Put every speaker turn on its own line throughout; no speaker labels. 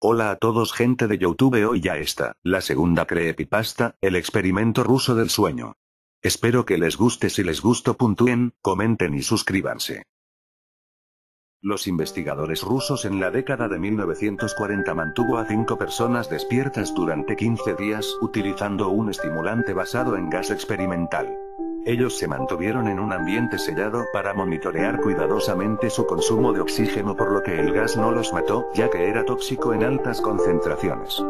Hola a todos, gente de YouTube, hoy ya está la segunda creepypasta, el experimento ruso del sueño. Espero que les guste, si les gustó puntúen, comenten y suscríbanse. Los investigadores rusos en la década de 1940 mantuvo a 5 personas despiertas durante 15 días utilizando un estimulante basado en gas experimental. Ellos se mantuvieron en un ambiente sellado para monitorear cuidadosamente su consumo de oxígeno, por lo que el gas no los mató, ya que era tóxico en altas concentraciones.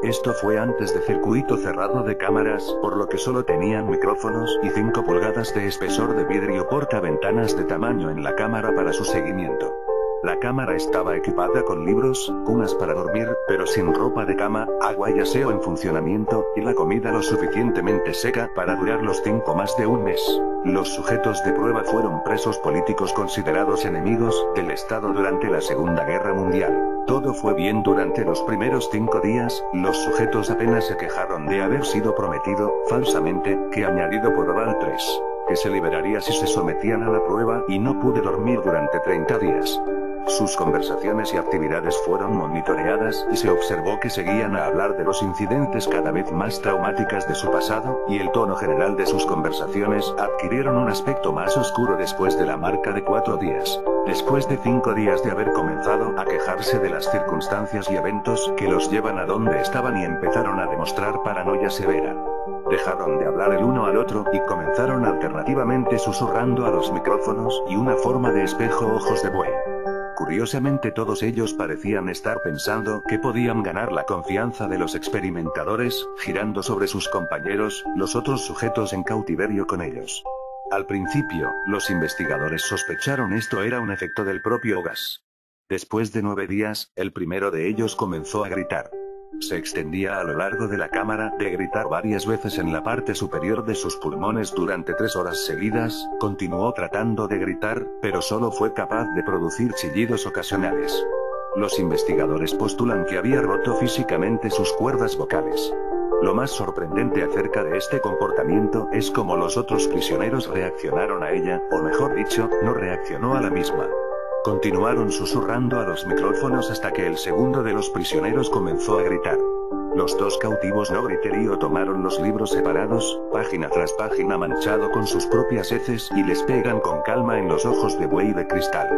Esto fue antes de circuito cerrado de cámaras, por lo que solo tenían micrófonos y 5 pulgadas de espesor de vidrio portaventanas de tamaño en la cámara para su seguimiento. La cámara estaba equipada con libros, cunas para dormir, pero sin ropa de cama, agua y aseo en funcionamiento, y la comida lo suficientemente seca para durar los 5 más de un mes. Los sujetos de prueba fueron presos políticos considerados enemigos del Estado durante la Segunda Guerra Mundial. Todo fue bien durante los primeros 5 días, los sujetos apenas se quejaron de haber sido prometido, falsamente, que añadido por Oval 3, que se liberaría si se sometían a la prueba, y no pude dormir durante 30 días. Sus conversaciones y actividades fueron monitoreadas y se observó que seguían a hablar de los incidentes cada vez más traumáticas de su pasado, y el tono general de sus conversaciones adquirieron un aspecto más oscuro después de la marca de 4 días. Después de 5 días de haber comenzado a quejarse de las circunstancias y eventos que los llevan a donde estaban y empezaron a demostrar paranoia severa. Dejaron de hablar el uno al otro y comenzaron alternativamente susurrando a los micrófonos y una forma de espejo ojos de buey. Curiosamente, todos ellos parecían estar pensando que podían ganar la confianza de los experimentadores, girando sobre sus compañeros, los otros sujetos en cautiverio con ellos. Al principio, los investigadores sospecharon esto era un efecto del propio gas. Después de 9 días, el primero de ellos comenzó a gritar. Se extendía a lo largo de la cámara, de gritar varias veces en la parte superior de sus pulmones durante 3 horas seguidas, continuó tratando de gritar, pero solo fue capaz de producir chillidos ocasionales. Los investigadores postulan que había roto físicamente sus cuerdas vocales. Lo más sorprendente acerca de este comportamiento es cómo los otros prisioneros reaccionaron a ella, o mejor dicho, no reaccionó a la misma. Continuaron susurrando a los micrófonos hasta que el segundo de los prisioneros comenzó a gritar. Los 2 cautivos no griterío tomaron los libros separados, página tras página manchado con sus propias heces, y les pegan con calma en los ojos de buey de cristal.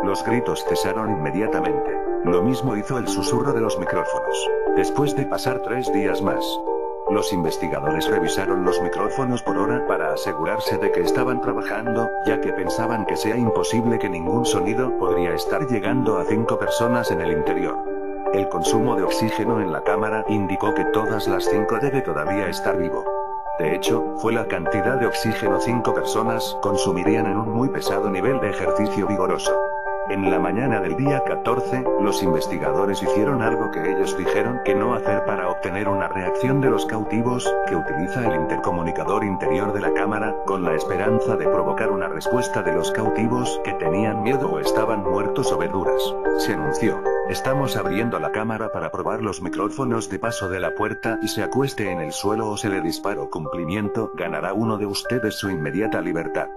Los gritos cesaron inmediatamente. Lo mismo hizo el susurro de los micrófonos. Después de pasar 3 días más, los investigadores revisaron los micrófonos por hora para asegurarse de que estaban trabajando, ya que pensaban que sea imposible que ningún sonido podría estar llegando a 5 personas en el interior. El consumo de oxígeno en la cámara indicó que todas las 5 debe todavía estar vivo. De hecho, fue la cantidad de oxígeno 5 personas consumirían en un muy pesado nivel de ejercicio vigoroso. En la mañana del día 14, los investigadores hicieron algo que ellos dijeron que no hacer para obtener una reacción de los cautivos, que utiliza el intercomunicador interior de la cámara, con la esperanza de provocar una respuesta de los cautivos que tenían miedo o estaban muertos o verduras. Se anunció: estamos abriendo la cámara para probar los micrófonos de paso de la puerta, y se acueste en el suelo o se le disparo cumplimiento, ganará uno de ustedes su inmediata libertad.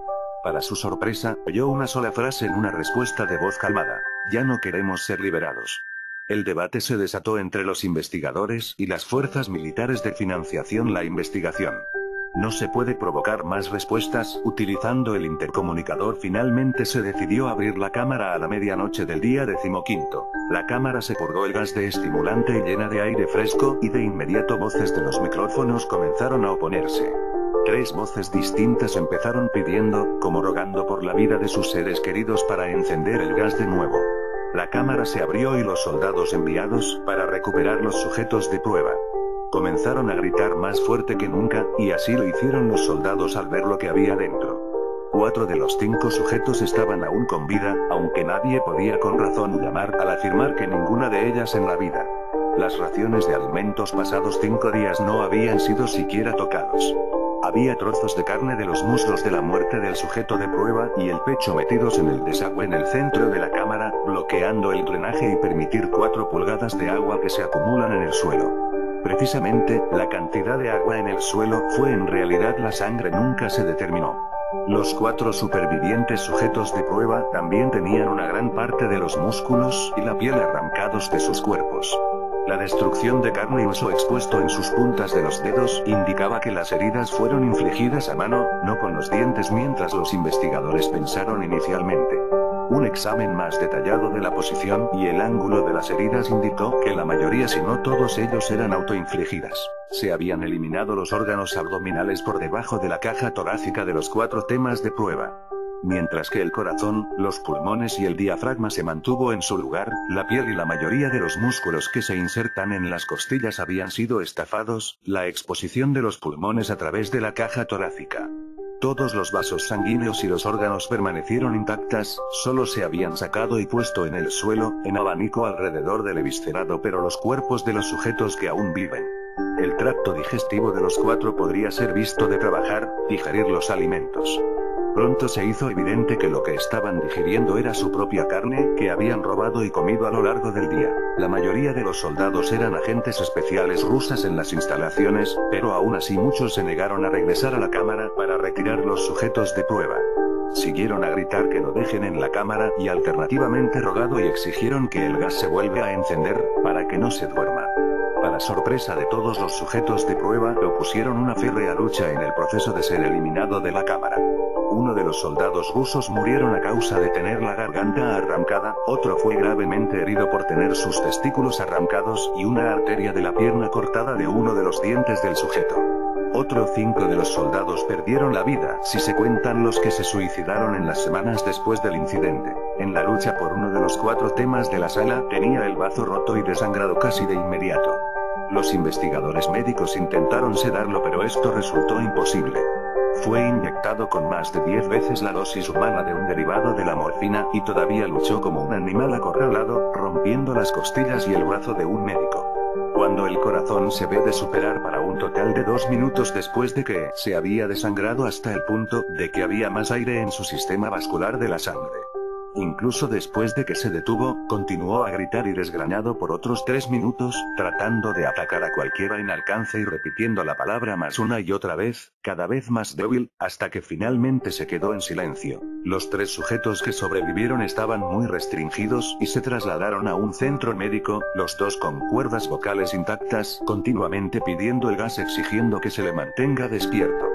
Para su sorpresa, oyó una sola frase en una respuesta de voz calmada: ya no queremos ser liberados. El debate se desató entre los investigadores y las fuerzas militares de financiación la investigación. No se puede provocar más respuestas utilizando el intercomunicador. Finalmente se decidió abrir la cámara a la medianoche del día 15. La cámara se purgó el gas de estimulante y llena de aire fresco, y de inmediato voces de los micrófonos comenzaron a oponerse. 3 voces distintas empezaron pidiendo, como rogando por la vida de sus seres queridos para encender el gas de nuevo. La cámara se abrió y los soldados enviados para recuperar los sujetos de prueba comenzaron a gritar más fuerte que nunca, y así lo hicieron los soldados al ver lo que había dentro. 4 de los 5 sujetos estaban aún con vida, aunque nadie podía con razón llamar al afirmar que ninguna de ellas en la vida. Las raciones de alimentos pasados 5 días no habían sido siquiera tocados. Había trozos de carne de los muslos de la muerte del sujeto de prueba y el pecho metidos en el desagüe en el centro de la cámara, bloqueando el drenaje y permitir 4 pulgadas de agua que se acumulan en el suelo. Precisamente, la cantidad de agua en el suelo fue en realidad la sangre, nunca se determinó. Los 4 supervivientes sujetos de prueba también tenían una gran parte de los músculos y la piel arrancados de sus cuerpos. La destrucción de carne y hueso expuesto en sus puntas de los dedos indicaba que las heridas fueron infligidas a mano, no con los dientes, mientras los investigadores pensaron inicialmente. Un examen más detallado de la posición y el ángulo de las heridas indicó que la mayoría, si no todos ellos, eran autoinfligidas. Se habían eliminado los órganos abdominales por debajo de la caja torácica de los 4 temas de prueba. Mientras que el corazón, los pulmones y el diafragma se mantuvo en su lugar, la piel y la mayoría de los músculos que se insertan en las costillas habían sido estafados, la exposición de los pulmones a través de la caja torácica. Todos los vasos sanguíneos y los órganos permanecieron intactas, solo se habían sacado y puesto en el suelo, en abanico alrededor del eviscerado, pero los cuerpos de los sujetos que aún viven. El tracto digestivo de los 4 podría ser visto de trabajar, digerir los alimentos. Pronto se hizo evidente que lo que estaban digiriendo era su propia carne, que habían robado y comido a lo largo del día. La mayoría de los soldados eran agentes especiales rusas en las instalaciones, pero aún así muchos se negaron a regresar a la cámara para retirar los sujetos de prueba. Siguieron a gritar que lo dejen en la cámara y alternativamente rogado y exigieron que el gas se vuelva a encender, para que no se duerma. Para sorpresa de todos los sujetos de prueba, opusieron una férrea lucha en el proceso de ser eliminado de la cámara. Uno de los soldados rusos murieron a causa de tener la garganta arrancada, otro fue gravemente herido por tener sus testículos arrancados y una arteria de la pierna cortada de uno de los dientes del sujeto. Otros 5 de los soldados perdieron la vida, si se cuentan los que se suicidaron en las semanas después del incidente. En la lucha por uno de los 4 temas de la sala, tenía el bazo roto y desangrado casi de inmediato. Los investigadores médicos intentaron sedarlo, pero esto resultó imposible. Fue inyectado con más de 10 veces la dosis humana de un derivado de la morfina, y todavía luchó como un animal acorralado, rompiendo las costillas y el brazo de un médico. Cuando el corazón se ve de superar para un total de 2 minutos después de que se había desangrado hasta el punto de que había más aire en su sistema vascular de la sangre. Incluso después de que se detuvo, continuó a gritar y desgranado por otros 3 minutos, tratando de atacar a cualquiera en alcance y repitiendo la palabra más una y otra vez, cada vez más débil, hasta que finalmente se quedó en silencio. Los 3 sujetos que sobrevivieron estaban muy restringidos y se trasladaron a un centro médico, los 2 con cuerdas vocales intactas, continuamente pidiendo el gas, exigiendo que se le mantenga despierto.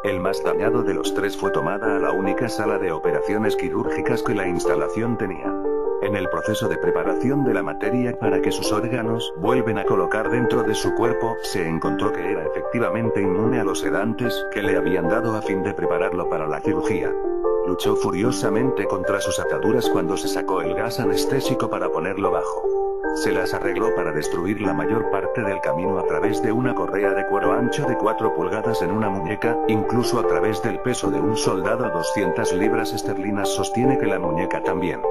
El más dañado de los 3 fue tomada a la única sala de operaciones quirúrgicas que la instalación tenía. En el proceso de preparación de la materia para que sus órganos vuelven a colocar dentro de su cuerpo, se encontró que era efectivamente inmune a los sedantes que le habían dado a fin de prepararlo para la cirugía. Luchó furiosamente contra sus ataduras cuando se sacó el gas anestésico para ponerlo bajo. Se las arregló para destruir la mayor parte del camino a través de una correa de cuero ancho de 4 pulgadas en una muñeca, incluso a través del peso de un soldado. 200 libras esterlinas sostiene que la muñeca también.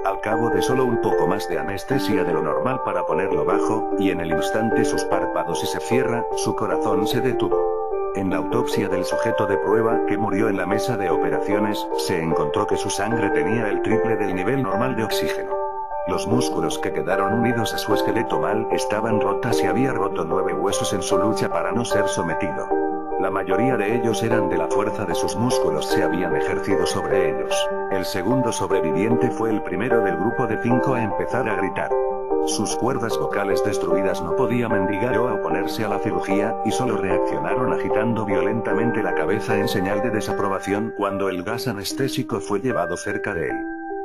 Al cabo de solo un poco más de anestesia de lo normal para ponerlo bajo, y en el instante sus párpados y se cierra, su corazón se detuvo. En la autopsia del sujeto de prueba, que murió en la mesa de operaciones, se encontró que su sangre tenía el triple del nivel normal de oxígeno. Los músculos que quedaron unidos a su esqueleto mal estaban rotas y había roto 9 huesos en su lucha para no ser sometido. La mayoría de ellos eran de la fuerza de sus músculos se habían ejercido sobre ellos. El segundo sobreviviente fue el primero del grupo de 5 a empezar a gritar. Sus cuerdas vocales destruidas no podía mendigar o oponerse a la cirugía, y solo reaccionaron agitando violentamente la cabeza en señal de desaprobación cuando el gas anestésico fue llevado cerca de él.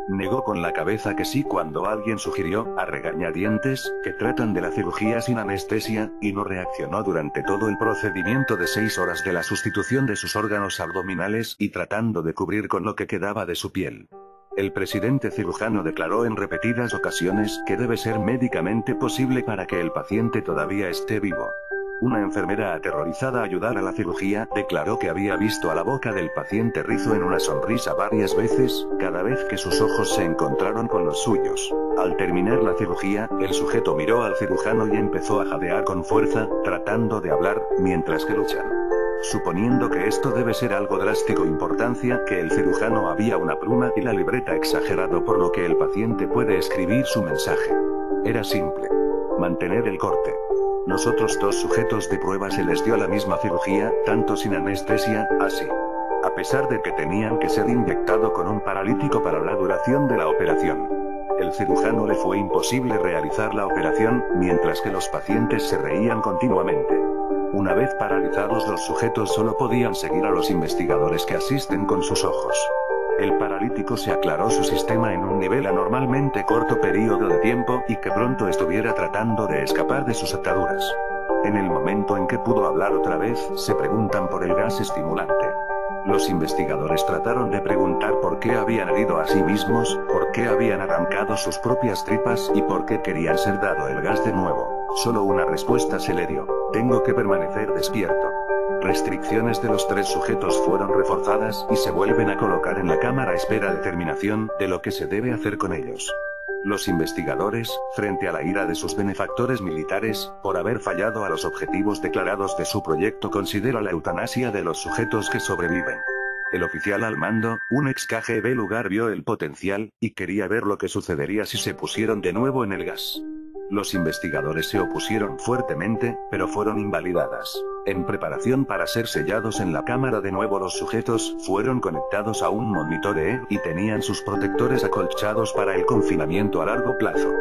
Negó con la cabeza que sí cuando alguien sugirió, a regañadientes, que tratan de la cirugía sin anestesia, y no reaccionó durante todo el procedimiento de 6 horas de la sustitución de sus órganos abdominales y tratando de cubrir con lo que quedaba de su piel. El presidente cirujano declaró en repetidas ocasiones que debe ser médicamente posible para que el paciente todavía esté vivo. Una enfermera aterrorizada a ayudar a la cirugía, declaró que había visto a la boca del paciente rizo en una sonrisa varias veces, cada vez que sus ojos se encontraron con los suyos. Al terminar la cirugía, el sujeto miró al cirujano y empezó a jadear con fuerza, tratando de hablar, mientras que luchan. Suponiendo que esto debe ser algo drástico importancia que el cirujano había una pluma y la libreta exagerado por lo que el paciente puede escribir su mensaje. Era simple. Mantener el corte. Los otros 2 sujetos de prueba se les dio la misma cirugía, tanto sin anestesia, así. A pesar de que tenían que ser inyectado con un paralítico para la duración de la operación. El cirujano le fue imposible realizar la operación, mientras que los pacientes se reían continuamente. Una vez paralizados, los sujetos solo podían seguir a los investigadores que asisten con sus ojos. El paralítico se aclaró su sistema en un nivel anormalmente corto periodo de tiempo y que pronto estuviera tratando de escapar de sus ataduras. En el momento en que pudo hablar otra vez, se preguntan por el gas estimulante. Los investigadores trataron de preguntar por qué habían herido a sí mismos, por qué habían arrancado sus propias tripas y por qué querían ser dado el gas de nuevo. Solo una respuesta se le dio: tengo que permanecer despierto. Restricciones de los 3 sujetos fueron reforzadas y se vuelven a colocar en la cámara a espera determinación de lo que se debe hacer con ellos. Los investigadores, frente a la ira de sus benefactores militares, por haber fallado a los objetivos declarados de su proyecto, considera la eutanasia de los sujetos que sobreviven. El oficial al mando, un ex KGB lugar, vio el potencial, y quería ver lo que sucedería si se pusieron de nuevo en el gas. Los investigadores se opusieron fuertemente, pero fueron invalidadas. En preparación para ser sellados en la cámara de nuevo, los sujetos fueron conectados a un monitor y tenían sus protectores acolchados para el confinamiento a largo plazo.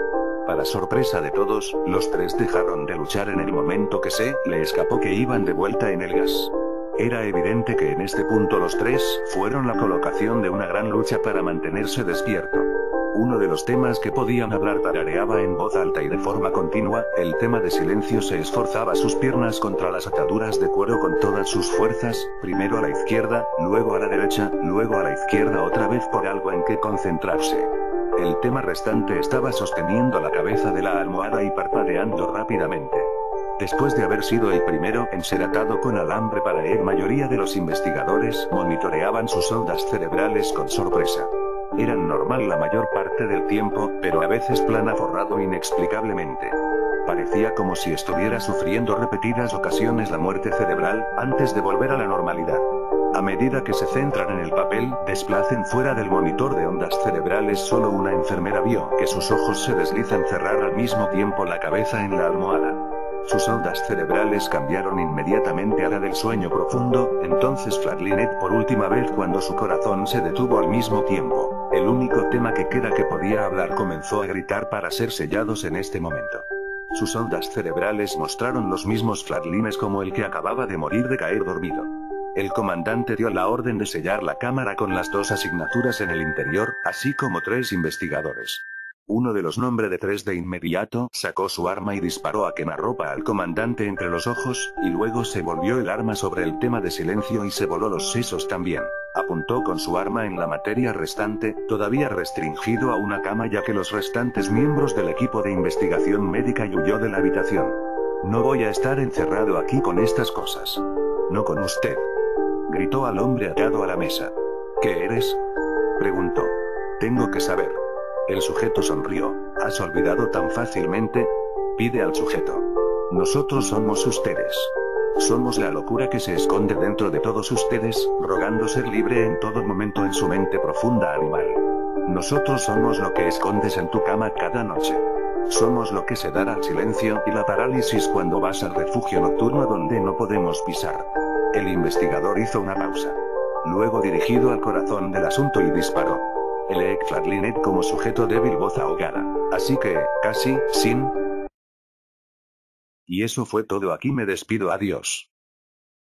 Para sorpresa de todos, los 3 dejaron de luchar en el momento que se le escapó que iban de vuelta en el gas. Era evidente que en este punto los 3 fueron la colocación de una gran lucha para mantenerse despierto. Uno de los temas que podían hablar tarareaba en voz alta y de forma continua, el tema de silencio. Se esforzaba sus piernas contra las ataduras de cuero con todas sus fuerzas, primero a la izquierda, luego a la derecha, luego a la izquierda otra vez, por algo en que concentrarse. El tema restante estaba sosteniendo la cabeza de la almohada y parpadeando rápidamente. Después de haber sido el primero en ser atado con alambre, para la mayoría de los investigadores monitoreaban sus ondas cerebrales con sorpresa. Eran normal la mayor parte del tiempo, pero a veces plana, forrado inexplicablemente. Parecía como si estuviera sufriendo repetidas ocasiones la muerte cerebral, antes de volver a la normalidad. A medida que se centran en el papel, desplacen fuera del monitor de ondas cerebrales, solo una enfermera vio que sus ojos se deslizan, cerrar al mismo tiempo la cabeza en la almohada. Sus ondas cerebrales cambiaron inmediatamente a la del sueño profundo. Entonces Flatlinet por última vez, cuando su corazón se detuvo al mismo tiempo. El único tema que queda que podía hablar, comenzó a gritar para ser sellados en este momento. Sus ondas cerebrales mostraron los mismos flatlines como el que acababa de morir de caer dormido. El comandante dio la orden de sellar la cámara con las 2 asignaturas en el interior, así como 3 investigadores. Uno de los nombres de 3 de inmediato sacó su arma y disparó a quemarropa al comandante entre los ojos, y luego se volvió el arma sobre el tema de silencio y se voló los sesos también. Apuntó con su arma en la materia restante, todavía restringido a una cama, ya que los restantes miembros del equipo de investigación médica, y huyó de la habitación. No voy a estar encerrado aquí con estas cosas. No con usted. Gritó al hombre atado a la mesa. ¿Qué eres?, preguntó. Tengo que saber. El sujeto sonrió. ¿Has olvidado tan fácilmente?, pide al sujeto. Nosotros somos ustedes. Somos la locura que se esconde dentro de todos ustedes, rogando ser libre en todo momento en su mente profunda animal. Nosotros somos lo que escondes en tu cama cada noche. Somos lo que se da al silencio y la parálisis cuando vas al refugio nocturno donde no podemos pisar. El investigador hizo una pausa. Luego, dirigido al corazón del asunto, y disparó. El Flatlinet como sujeto débil, voz ahogada. Así que, casi, sin... Y eso fue todo. Aquí me despido. Adiós.